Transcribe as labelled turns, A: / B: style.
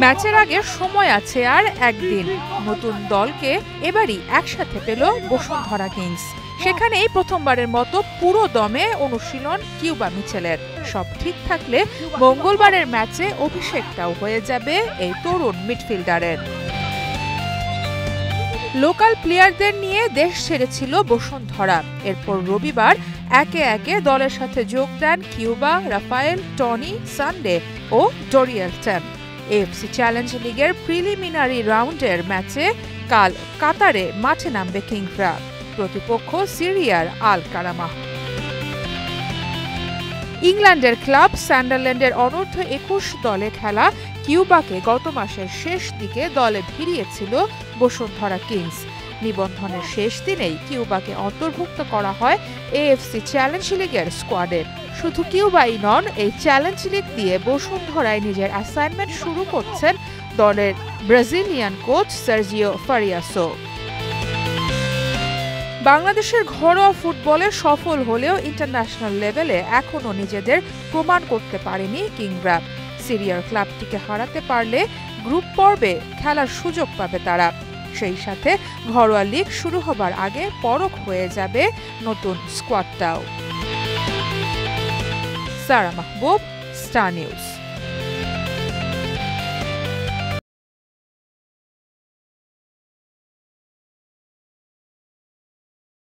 A: ম্যাচের আগে সময় আছে আর একদিন। নতুন দলকে এবারই একসাথে পেল বসুন্ধরা কিংস। সেখানেই প্রথমবারের মতো পুরো দমে অনুশীলন কিউবা মিচেলের। সব ঠিক থাকলে মঙ্গলবারের ম্যাচে অভিষেকটাও হয়ে যাবে এই তরুণ মিডফিল্ডারের। লোকাল প্লেয়ারদের নিয়ে দেশ ছেড়েছিল বসুন্ধরা। এরপর রবিবার একে একে দলের সাথে যোগ দেন কিউবা, রাফায়েল, টনি, সানডে ও ডোরিয়েলটন। এএফসি চ্যালেঞ্জ লিগের প্রিলিমিনারি রাউন্ডের ম্যাচে কাল কাতারে মাঠে নামবে কিংসরা। প্রতিপক্ষ সিরিয়ার আল কারামাহ। ইংল্যান্ডের ক্লাব সান্ডারল্যান্ডের অনূর্ধ্ব ২১ দলে খেলা কিউবাকে গত মাসের শেষ দিকে দলে ভিড়িয়েছিল বসুন্ধরা কিংস। নিবন্ধনের শেষ দিনেই কিউবাকে অন্তর্ভুক্ত করা হয় এএফসি চ্যালেঞ্জ লিগের স্কোয়াডে। শুধু কিউবাই নন, এই চ্যালেঞ্জ লিগ দিয়ে বসুন্ধরায় নিজের অ্যাসাইনমেন্ট শুরু করছেন দলের ব্রাজিলিয়ান কোচ সার্জিও ফারিয়াসো। বাংলাদেশের ঘরোয়া ফুটবলে সফল হলেও ইন্টারন্যাশনাল লেভেলে এখনও নিজেদের প্রমাণ করতে পারেনি কিংসরা। সিরিয়ার ক্লাবটিকে হারাতে পারলে গ্রুপ পর্বে খেলার সুযোগ পাবে তারা। সেই সাথে ঘরোয়া লিগ শুরু হবার আগে পরখ হয়ে যাবে নতুন স্কোয়াডটাও। সারা মাহবুব, স্টার নিউজ।